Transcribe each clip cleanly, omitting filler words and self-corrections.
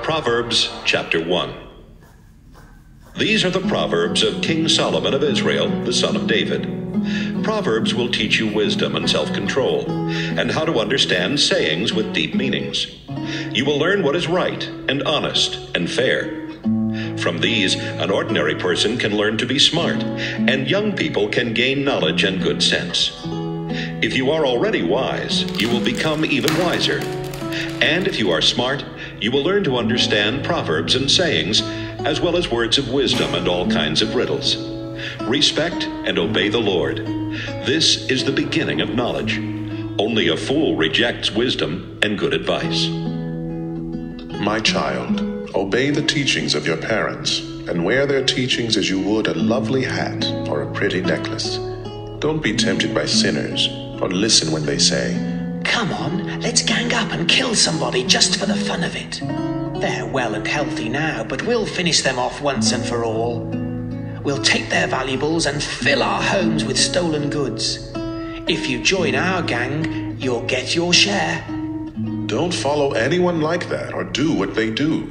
Proverbs Chapter 1. These are the Proverbs of King Solomon of Israel, the son of David. Proverbs will teach you wisdom and self-control, and how to understand sayings with deep meanings. You will learn what is right and honest and fair. From these, an ordinary person can learn to be smart, and young people can gain knowledge and good sense. If you are already wise, you will become even wiser. And if you are smart, you will learn to understand proverbs and sayings, as well as words of wisdom and all kinds of riddles. Respect and obey the Lord. This is the beginning of knowledge. Only a fool rejects wisdom and good advice. My child, obey the teachings of your parents, and wear their teachings as you would a lovely hat or a pretty necklace. Don't be tempted by sinners, or listen when they say, "Come on, let's gang up and kill somebody just for the fun of it." They're well and healthy now, but we'll finish them off once and for all. We'll take their valuables and fill our homes with stolen goods. If you join our gang, you'll get your share. Don't follow anyone like that or do what they do.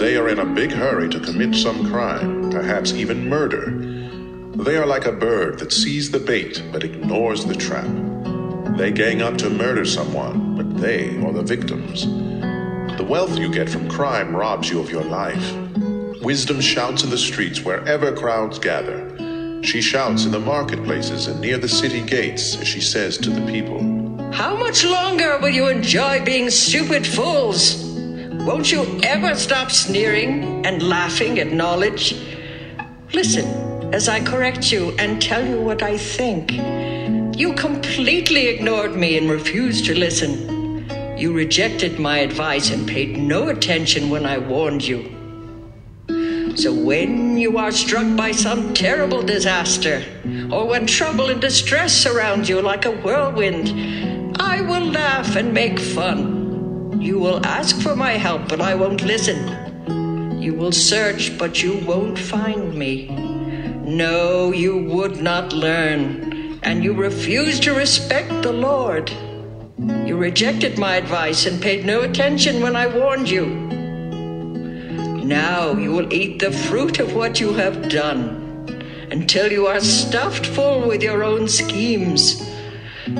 They are in a big hurry to commit some crime, perhaps even murder. They are like a bird that sees the bait but ignores the trap. They gang up to murder someone, but they are the victims. The wealth you get from crime robs you of your life. Wisdom shouts in the streets wherever crowds gather. She shouts in the marketplaces and near the city gates as she says to the people, "How much longer will you enjoy being stupid fools? Won't you ever stop sneering and laughing at knowledge? Listen as I correct you and tell you what I think. You completely ignored me and refused to listen. You rejected my advice and paid no attention when I warned you. So when you are struck by some terrible disaster, or when trouble and distress surround you like a whirlwind, I will laugh and make fun. You will ask for my help, but I won't listen. You will search, but you won't find me. No, you would not learn, and you refuse to respect the Lord. You rejected my advice and paid no attention when I warned you. Now you will eat the fruit of what you have done, until you are stuffed full with your own schemes.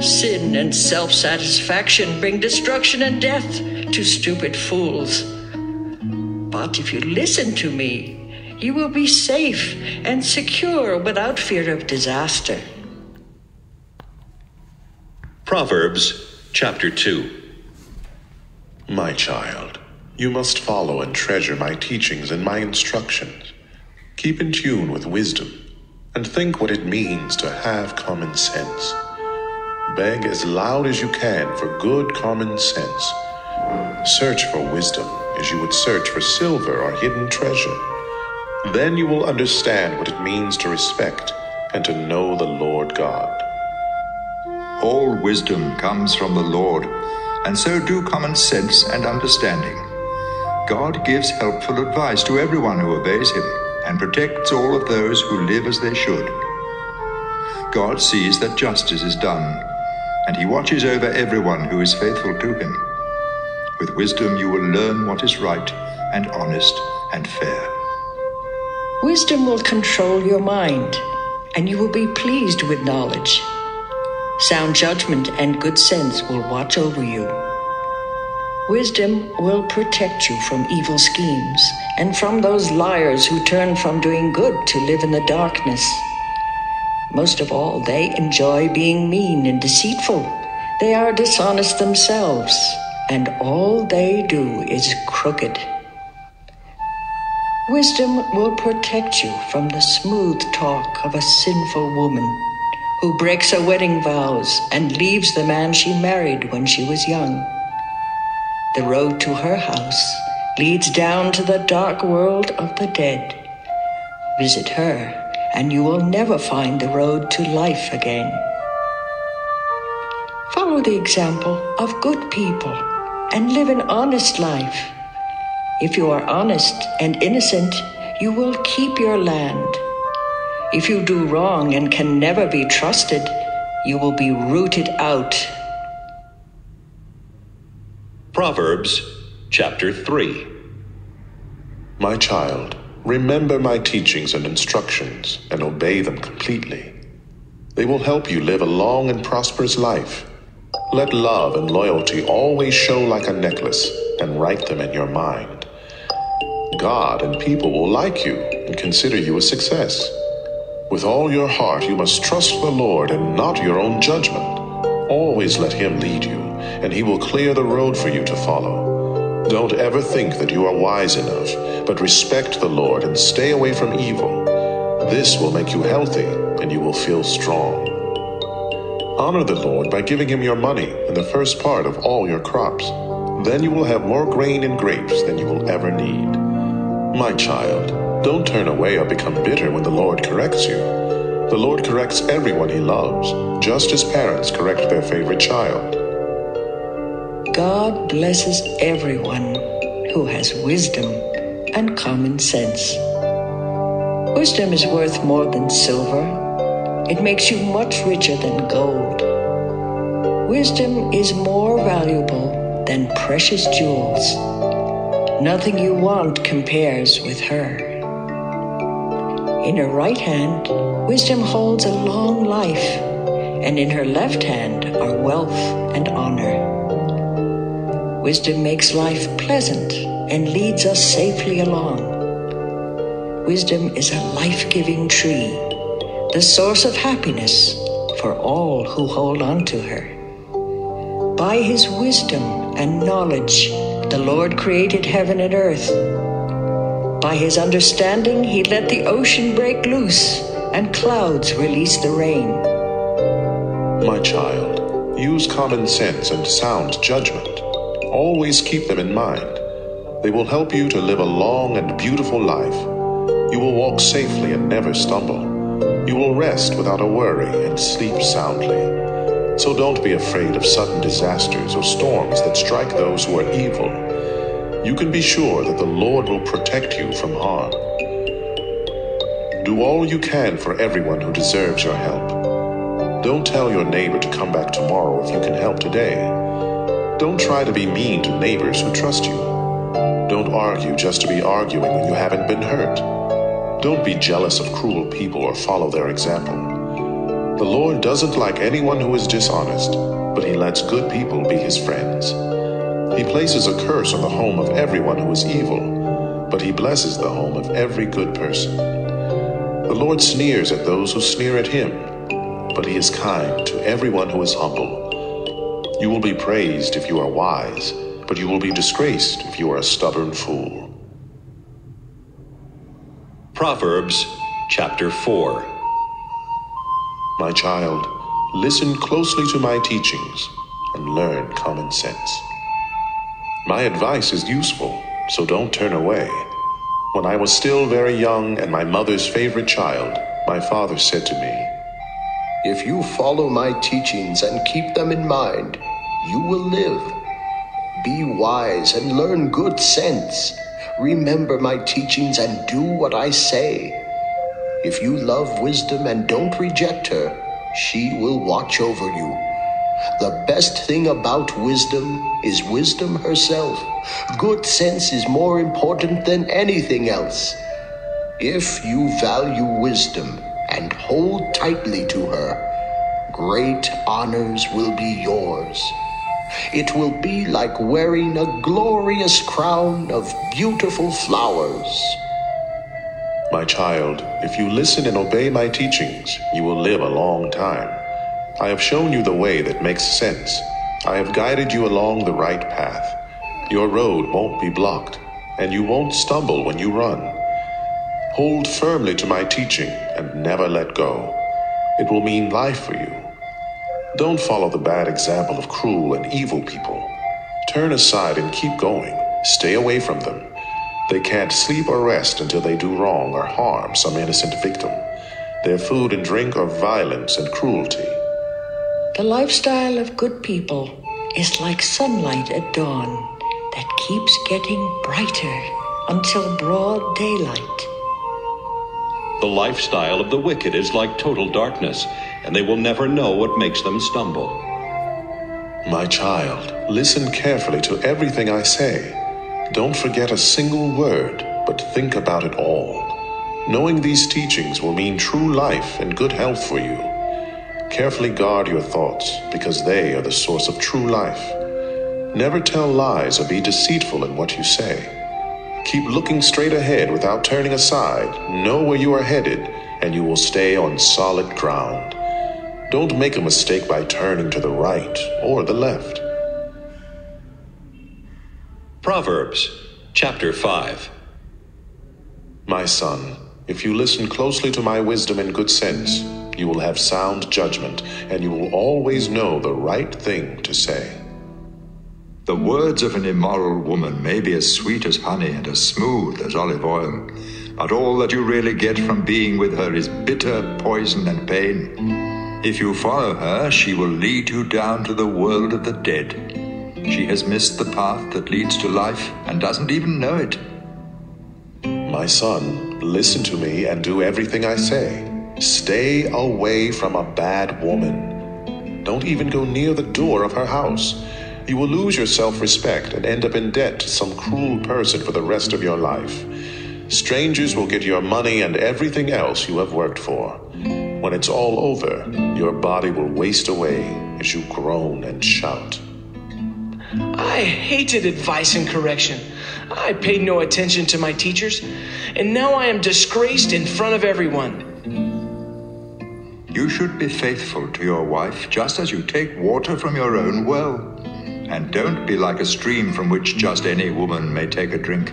Sin and self-satisfaction bring destruction and death to stupid fools. But if you listen to me, you will be safe and secure without fear of disaster." Proverbs Chapter 2. My child, you must follow and treasure my teachings and my instructions. Keep in tune with wisdom, and think what it means to have common sense. Beg as loud as you can for good common sense. Search for wisdom as you would search for silver or hidden treasure. Then you will understand what it means to respect and to know the Lord God. All wisdom comes from the Lord, and so do common sense and understanding. God gives helpful advice to everyone who obeys him, and protects all of those who live as they should. God sees that justice is done, and he watches over everyone who is faithful to him. With wisdom you will learn what is right and honest and fair. Wisdom will control your mind, and you will be pleased with knowledge. Sound judgment and good sense will watch over you. Wisdom will protect you from evil schemes and from those liars who turn from doing good to live in the darkness. Most of all, they enjoy being mean and deceitful. They are dishonest themselves, and all they do is crooked. Wisdom will protect you from the smooth talk of a sinful woman who breaks her wedding vows and leaves the man she married when she was young. The road to her house leads down to the dark world of the dead. Visit her, and you will never find the road to life again. Follow the example of good people and live an honest life. If you are honest and innocent, you will keep your land. If you do wrong and can never be trusted, you will be rooted out. Proverbs Chapter 3. My child, remember my teachings and instructions and obey them completely. They will help you live a long and prosperous life. Let love and loyalty always show like a necklace and write them in your mind. God and people will like you and consider you a success. With all your heart, you must trust the Lord and not your own judgment. Always let Him lead you, and He will clear the road for you to follow. Don't ever think that you are wise enough, but respect the Lord and stay away from evil. This will make you healthy, and you will feel strong. Honor the Lord by giving Him your money and the first part of all your crops. Then you will have more grain and grapes than you will ever need. My child, don't turn away or become bitter when the Lord corrects you. The Lord corrects everyone He loves, just as parents correct their favorite child. God blesses everyone who has wisdom and common sense. Wisdom is worth more than silver. It makes you much richer than gold. Wisdom is more valuable than precious jewels. Nothing you want compares with her. In her right hand, wisdom holds a long life, and in her left hand are wealth and honor. Wisdom makes life pleasant and leads us safely along. Wisdom is a life-giving tree, the source of happiness for all who hold on to her. By His wisdom and knowledge, the Lord created heaven and earth. By His understanding, He let the ocean break loose and clouds release the rain. My child, use common sense and sound judgment. Always keep them in mind. They will help you to live a long and beautiful life. You will walk safely and never stumble. You will rest without a worry and sleep soundly. So don't be afraid of sudden disasters or storms that strike those who are evil. You can be sure that the Lord will protect you from harm. Do all you can for everyone who deserves your help. Don't tell your neighbor to come back tomorrow if you can help today. Don't try to be mean to neighbors who trust you. Don't argue just to be arguing when you haven't been hurt. Don't be jealous of cruel people or follow their example. The Lord doesn't like anyone who is dishonest, but He lets good people be His friends. He places a curse on the home of everyone who is evil, but He blesses the home of every good person. The Lord sneers at those who sneer at Him, but He is kind to everyone who is humble. You will be praised if you are wise, but you will be disgraced if you are a stubborn fool. Proverbs Chapter 4. My child, listen closely to my teachings and learn common sense. My advice is useful, so don't turn away. When I was still very young and my mother's favorite child, my father said to me, "If you follow my teachings and keep them in mind, you will live. Be wise and learn good sense. Remember my teachings and do what I say. If you love wisdom and don't reject her, she will watch over you. The best thing about wisdom is wisdom herself. Good sense is more important than anything else. If you value wisdom and hold tightly to her, great honors will be yours. It will be like wearing a glorious crown of beautiful flowers." My child, if you listen and obey my teachings, you will live a long time. I have shown you the way that makes sense. I have guided you along the right path. Your road won't be blocked, and you won't stumble when you run. Hold firmly to my teaching and never let go. It will mean life for you. Don't follow the bad example of cruel and evil people. Turn aside and keep going. Stay away from them. They can't sleep or rest until they do wrong or harm some innocent victim. Their food and drink are violence and cruelty. The lifestyle of good people is like sunlight at dawn that keeps getting brighter until broad daylight. The lifestyle of the wicked is like total darkness, and they will never know what makes them stumble. My child, listen carefully to everything I say. Don't forget a single word. but think about it all. Knowing these teachings will mean true life and good health for you. Carefully guard your thoughts, because they are the source of true life. Never tell lies or be deceitful in what you say. Keep looking straight ahead without turning aside. Know where you are headed, and you will stay on solid ground. Don't make a mistake by turning to the right or the left. Proverbs Chapter 5. My son, if you listen closely to my wisdom and good sense, you will have sound judgment, and you will always know the right thing to say. The words of an immoral woman may be as sweet as honey and as smooth as olive oil, but all that you really get from being with her is bitter poison and pain. If you follow her, she will lead you down to the world of the dead. She has missed the path that leads to life and doesn't even know it. My son, listen to me and do everything I say. Stay away from a bad woman. Don't even go near the door of her house. You will lose your self-respect and end up in debt to some cruel person for the rest of your life. Strangers will get your money and everything else you have worked for. When it's all over, your body will waste away as you groan and shout. I hated advice and correction. I paid no attention to my teachers, and now I am disgraced in front of everyone. You should be faithful to your wife, just as you take water from your own well. And don't be like a stream from which just any woman may take a drink.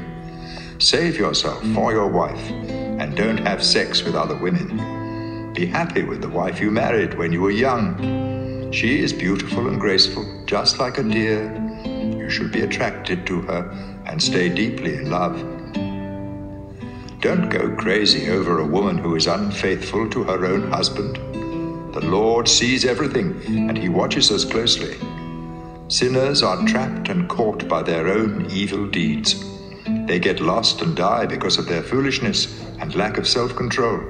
Save yourself for your wife, and don't have sex with other women. Be happy with the wife you married when you were young. She is beautiful and graceful, just like a deer. You should be attracted to her and stay deeply in love. Don't go crazy over a woman who is unfaithful to her own husband. The Lord sees everything, and He watches us closely. Sinners are trapped and caught by their own evil deeds. They get lost and die because of their foolishness and lack of self-control.